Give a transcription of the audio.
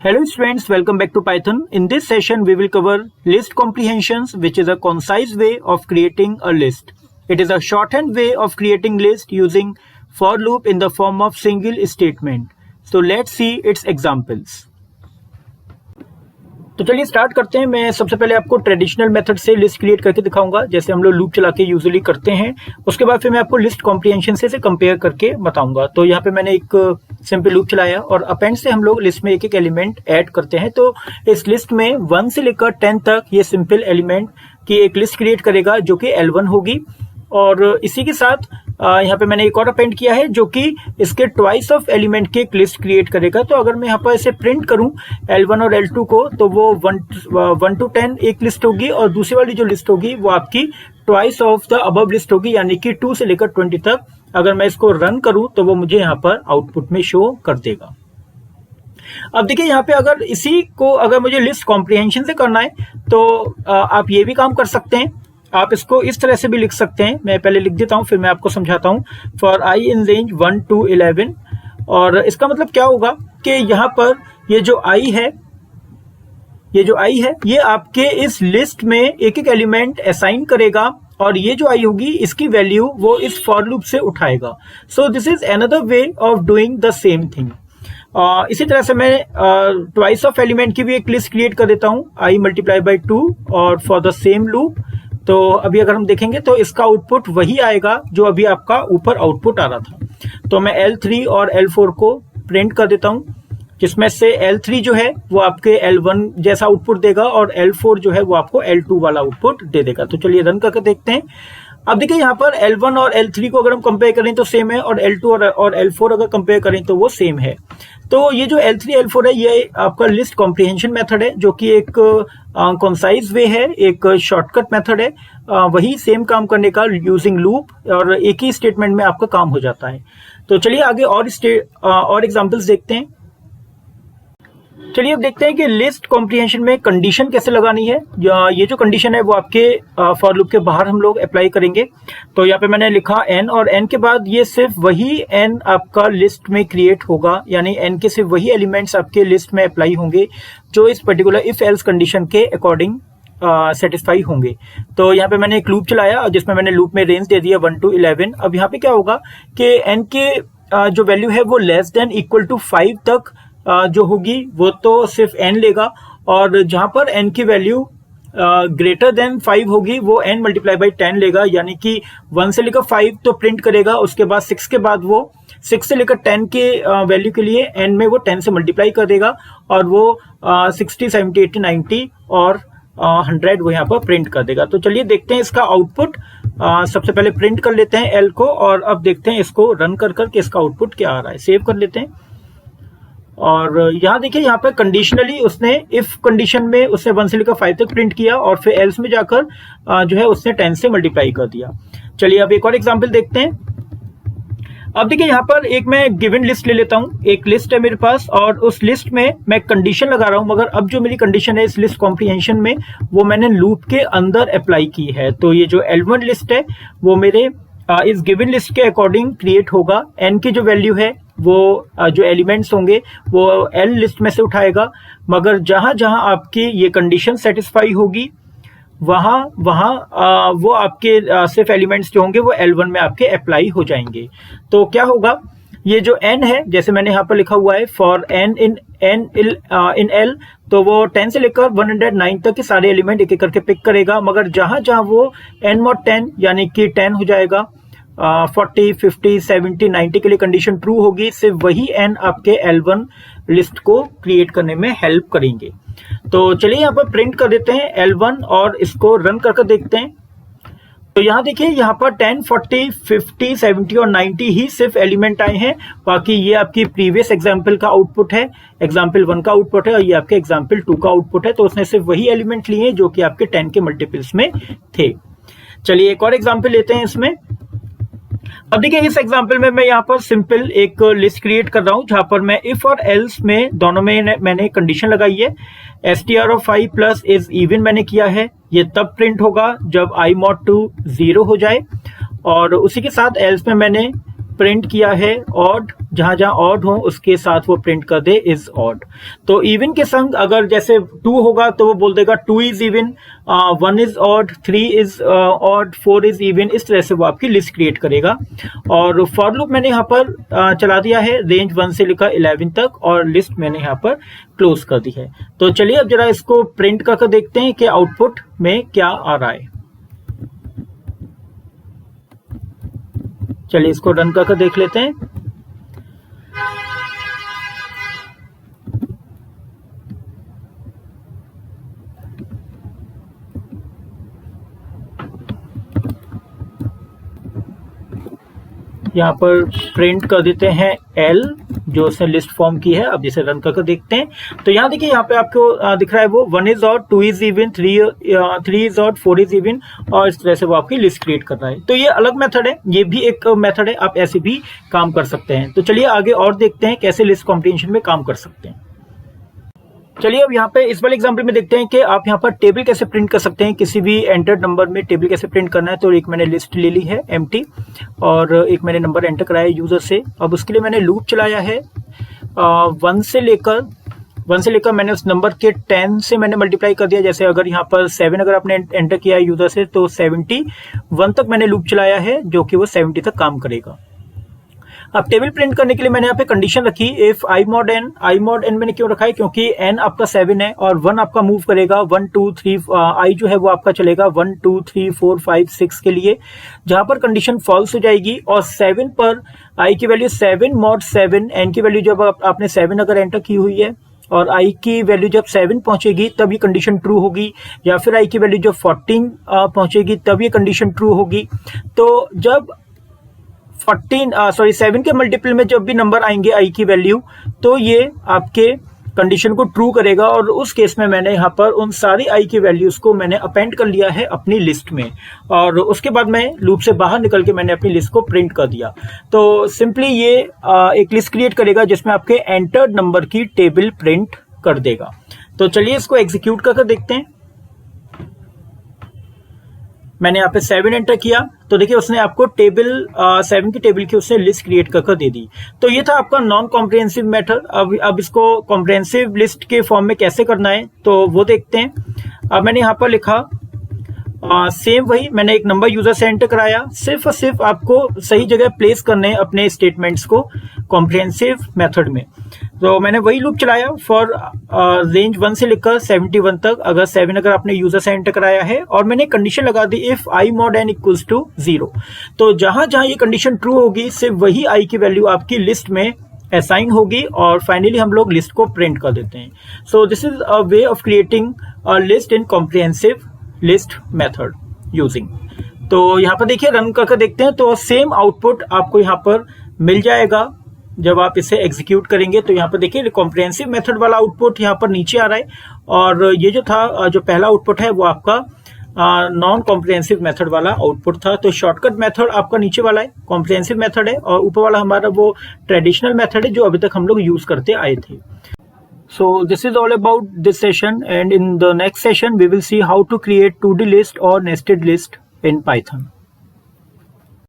Hello students, welcome back to Python. In this session, we will cover list comprehensions, which is a concise way of creating a list. It is a shorthand way of creating list using for loop in the form of single statement. So let's see its examples. तो चलिए start करते हैं। मैं सबसे पहले आपको traditional method से list create करके दिखाऊंगा, जैसे हम लोग लूप चला के यूजुअली करते हैं। उसके बाद फिर मैं आपको लिस्ट कॉम्प्रिहेंशन से कंपेयर करके बताऊंगा। तो यहाँ पे मैंने एक सिंपल लूप चलाया और अपेंड से हम लोग लिस्ट में एक एक एलिमेंट ऐड करते हैं। तो इस लिस्ट में 1 से लेकर 10 तक ये सिंपल एलिमेंट की एक लिस्ट क्रिएट करेगा जो कि L1 होगी। और इसी के साथ यहाँ पे मैंने एक और अपेंड किया है जो कि इसके ट्वाइस ऑफ एलिमेंट की एक लिस्ट क्रिएट करेगा। तो अगर मैं यहाँ पर इसे प्रिंट करूं L1 और L2 को, तो वो 1 to 10 एक लिस्ट होगी और दूसरी वाली जो लिस्ट होगी वो आपकी twice of the above list होगी, यानी कि 2 से लेकर 20 तक। अगर मैं इसको रन करूं तो वो मुझे यहाँ पर आउटपुट में शो कर देगा। अब देखिए यहाँ पे अगर इसी को अगर मुझे लिस्ट कॉम्प्रिहेंशन से करना है तो आप ये भी काम कर सकते हैं। आप इसको इस तरह से भी लिख सकते हैं। मैं पहले लिख देता हूं, फिर मैं आपको समझाता हूं। For I in range 1 to 11, और इसका मतलब क्या होगा कि यहाँ पर ये जो आई है ये आपके इस लिस्ट में एक एक एलिमेंट असाइन करेगा और ये जो आई होगी इसकी वैल्यू वो इस फॉर लूप से उठाएगा। So this is another way of doing the same thing. इसी तरह से मैं ट्वाइस ऑफ एलिमेंट की भी एक लिस्ट क्रिएट कर देता हूं, आई मल्टीप्लाई बाई 2 और फॉर द सेम लूप। तो अभी अगर हम देखेंगे तो इसका आउटपुट वही आएगा जो अभी आपका ऊपर आउटपुट आ रहा था। तो मैं L3 और L4 को प्रिंट कर देता हूं, जिसमें से L3 जो है वो आपके L1 जैसा आउटपुट देगा और L4 जो है वो आपको L2 वाला आउटपुट दे देगा। तो चलिए रन करके देखते हैं। अब देखिए यहाँ पर L1 और L3 को अगर हम कंपेयर करें तो सेम है, और L2 और L4 अगर कंपेयर करें तो वो सेम है। तो ये जो L3 L4 है ये आपका लिस्ट कॉम्प्रिहेंशन मेथड है, जो कि एक कंसाइज वे है, एक शॉर्टकट मेथड है। वही सेम काम करने का यूजिंग लूप, और एक ही स्टेटमेंट में आपका काम हो जाता है। तो चलिए आगे और एग्जांपल्स देखते हैं। चलिए अब देखते हैं कि लिस्ट कॉम्प्रिहेंशन में कंडीशन कैसे लगानी है। ये जो कंडीशन है वो आपके फॉर लूप के बाहर हम लोग अप्लाई करेंगे। तो यहाँ पे मैंने लिखा n, और n के बाद ये सिर्फ वही n आपका लिस्ट में क्रिएट होगा, यानी n के सिर्फ वही एलिमेंट्स आपके लिस्ट में अप्लाई होंगे जो इस पर्टिकुलर इफ एल्स कंडीशन के अकॉर्डिंग सेटिस्फाई होंगे। तो यहाँ पे मैंने एक लूप चलाया जिसमें मैंने लूप में रेंज दे दिया 1 to 11। अब यहाँ पे क्या होगा कि n के जो वैल्यू है वो लेस देन इक्वल टू 5 तक जो होगी वो तो सिर्फ n लेगा, और जहां पर n की वैल्यू ग्रेटर देन 5 होगी वो n मल्टीप्लाई बाई 10 लेगा, यानी कि 1 से लेकर 5 तो प्रिंट करेगा, उसके बाद 6 के बाद वो 6 से लेकर 10 के वैल्यू के लिए n में वो 10 से मल्टीप्लाई कर देगा, और वो 60, 70, 80, 90 और 100 वो यहाँ पर प्रिंट कर देगा। तो चलिए देखते हैं इसका आउटपुट। सबसे पहले प्रिंट कर लेते हैं l को, और अब देखते हैं इसको रन कर करके इसका आउटपुट क्या आ रहा है। सेव कर लेते हैं। और यहाँ देखिए यहाँ पे कंडीशनली उसने इफ कंडीशन में उसने 1 से लेकर 5 तक प्रिंट किया, और फिर एल्स में जाकर जो है उसने 10 से मल्टीप्लाई कर दिया। चलिए अब एक और एग्जांपल देखते हैं। अब देखिए यहाँ पर एक मैं गिवन लिस्ट ले लेता हूँ। एक लिस्ट है मेरे पास और उस लिस्ट में मैं कंडीशन लगा रहा हूँ, मगर अब जो मेरी कंडीशन है इस लिस्ट कॉम्प्रिहेंशन में वो मैंने लूप के अंदर अप्लाई की है। तो ये जो L1 लिस्ट है वो मेरे इस गिवन लिस्ट के अकॉर्डिंग क्रिएट होगा। n की जो वैल्यू है वो जो एलिमेंट्स होंगे वो L लिस्ट में से उठाएगा, मगर जहां जहां आपकी ये कंडीशन सेटिस्फाई होगी वहां वो आपके सिर्फ एलिमेंट्स जो होंगे वो L1 में आपके अप्लाई हो जाएंगे। तो क्या होगा, ये जो n है जैसे मैंने यहाँ पर लिखा हुआ है फॉर n इन L, तो वो 10 से लेकर 109 तक के सारे एलिमेंट एक एक करके पिक करेगा, मगर जहां जहां वो n mod 10 यानी कि 10 हो जाएगा, 40, 50, 70, 90 के लिए कंडीशन ट्रू होगी, सिर्फ वही n आपके L1 लिस्ट को क्रिएट करने में हेल्प करेंगे। तो चलिए यहाँ पर प्रिंट कर देते हैं L1 और इसको रन करके देखते हैं। तो यहाँ देखिए यहाँ पर 10, 40, 50, 70 और 90 ही सिर्फ एलिमेंट आए हैं। बाकी ये आपकी प्रीवियस एग्जाम्पल का आउटपुट है, एग्जाम्पल 1 का आउटपुट है, और ये आपके एग्जाम्पल 2 का आउटपुट है। तो उसने सिर्फ वही एलिमेंट लिए जो कि आपके 10 के मल्टीपल्स में थे। चलिए एक और एग्जाम्पल लेते हैं इसमें। अब देखिए इस एग्जांपल में मैं यहाँ पर सिंपल एक लिस्ट क्रिएट कर रहा हूँ, जहां पर मैं इफ और एल्स में दोनों में मैंने कंडीशन लगाई है। str of i plus is even मैंने किया है, ये तब प्रिंट होगा जब i mod 2 0 हो जाए। और उसी के साथ एल्स में मैंने प्रिंट किया है ऑड, जहां जहां ऑड हो उसके साथ वो प्रिंट कर दे इज ऑड। तो इवन के संग अगर जैसे 2 होगा तो वो बोल देगा 2 is even, 1 is odd, 3 is odd, 4 is even. इस तरह से वो आपकी लिस्ट क्रिएट करेगा। और फॉर लूप मैंने यहाँ पर चला दिया है रेंज 1 से लेकर 11 तक, और लिस्ट मैंने यहाँ पर क्लोज कर दी है। तो चलिए अब जरा इसको प्रिंट करके देखते हैं कि आउटपुट में क्या आ रहा है। चलिए इसको रन करके देख लेते हैं। यहाँ पर प्रिंट कर देते हैं L, जो उसने लिस्ट फॉर्म की है। अब इसे रन करके देखते हैं। तो यहाँ देखिए, यहाँ पे आपको दिख रहा है वो 1 is odd, 2 is even, 3 is odd, 4 is even, और इस तरह से वो आपकी लिस्ट क्रिएट कर रहा है। तो ये अलग मेथड है, ये भी एक मेथड है, आप ऐसे भी काम कर सकते हैं। तो चलिए आगे और देखते हैं कैसे लिस्ट कॉम्प्रिहेंशन में काम कर सकते हैं। चलिए अब यहाँ पे इस वाले एग्जांपल में देखते हैं कि आप यहाँ पर टेबल कैसे प्रिंट कर सकते हैं। किसी भी एंटर्ड नंबर में टेबल कैसे प्रिंट करना है। तो एक मैंने लिस्ट ले ली है एम्प्टी, और एक मैंने नंबर एंटर कराया यूजर से। अब उसके लिए मैंने लूप चलाया है 1 से लेकर मैंने उस नंबर के 10 से मैंने मल्टीप्लाई कर दिया। जैसे अगर यहाँ पर 7 अगर आपने एंटर किया है यूजर से, तो 71 तक मैंने लूप चलाया है, जो कि वो 70 तक काम करेगा। अब टेबल प्रिंट करने के लिए मैंने यहाँ पे कंडीशन रखी इफ i mod n मैंने क्यों रखा है, क्योंकि n आपका 7 है और 1 आपका मूव करेगा 1 2 3 i जो है वो आपका चलेगा 1 2 3 4 5 6 के लिए, जहां पर कंडीशन फॉल्स हो जाएगी। और 7 पर i की वैल्यू 7 mod 7, n की वैल्यू जब आपने 7 अगर एंटर की हुई है और i की वैल्यू जब 7 पहुंचेगी तब ये कंडीशन ट्रू होगी, या फिर i की वैल्यू जब 14 पहुंचेगी तब ये कंडीशन ट्रू होगी। तो जब 7 के मल्टीपल में जब भी नंबर आएंगे i की वैल्यू, तो ये आपके कंडीशन को ट्रू करेगा। और उस केस में मैंने यहाँ पर उन सारी i की वैल्यूज को मैंने अपेंड कर लिया है अपनी लिस्ट में, और उसके बाद मैं लूप से बाहर निकल के मैंने अपनी लिस्ट को प्रिंट कर दिया। तो सिंपली ये एक लिस्ट क्रिएट करेगा जिसमें आपके एंटर्ड नंबर की टेबल प्रिंट कर देगा। तो चलिए इसको एग्जीक्यूट करके देखते हैं। मैंने यहाँ पे 7 एंटर किया, तो देखिए उसने आपको टेबल 7 की टेबल की उसने लिस्ट क्रिएट करके दे दी। तो ये था आपका नॉन कॉम्प्रिहेंसिव मेथड। अब इसको कॉम्प्रिहेंसिव लिस्ट के फॉर्म में कैसे करना है तो वो देखते हैं। अब मैंने यहाँ पर लिखा सेम वही, मैंने एक नंबर यूजर से एंटर कराया। सिर्फ और सिर्फ आपको सही जगह प्लेस करने हैं अपने स्टेटमेंट्स को कॉम्प्रिहेंसिव मेथड में। तो मैंने वही लूप चलाया फॉर रेंज 1 से लेकर 71 तक। अगर 7 अगर आपने यूजर से एंटर कराया है, और मैंने कंडीशन लगा दी if i mod n equals to 0। तो जहां जहां ये कंडीशन ट्रू होगी सिर्फ वही i की वैल्यू आपकी लिस्ट में असाइन होगी, और फाइनली हम लोग लिस्ट को प्रिंट कर देते हैं। So this is a way of creating a list in comprehensive list method using. तो यहाँ पर देखिए रन करके देखते हैं, तो सेम आउटपुट आपको यहाँ पर मिल जाएगा जब आप इसे एग्जीक्यूट करेंगे। तो यहाँ पर देखिए कॉम्प्रिहेंसिव मेथड वाला आउटपुट यहाँ पर नीचे आ रहा है, और ये जो था जो पहला आउटपुट है वो आपका नॉन कॉम्प्रिहेंसिव मेथड वाला आउटपुट था। तो शॉर्टकट मेथड आपका नीचे वाला है, कॉम्प्रिहेंसिव मेथड है, और ऊपर वाला हमारा वो ट्रेडिशनल मेथड है जो अभी तक हम लोग यूज करते आए थे। So this is all about this session, and in the next session we will see how to create 2D list or nested list in Python.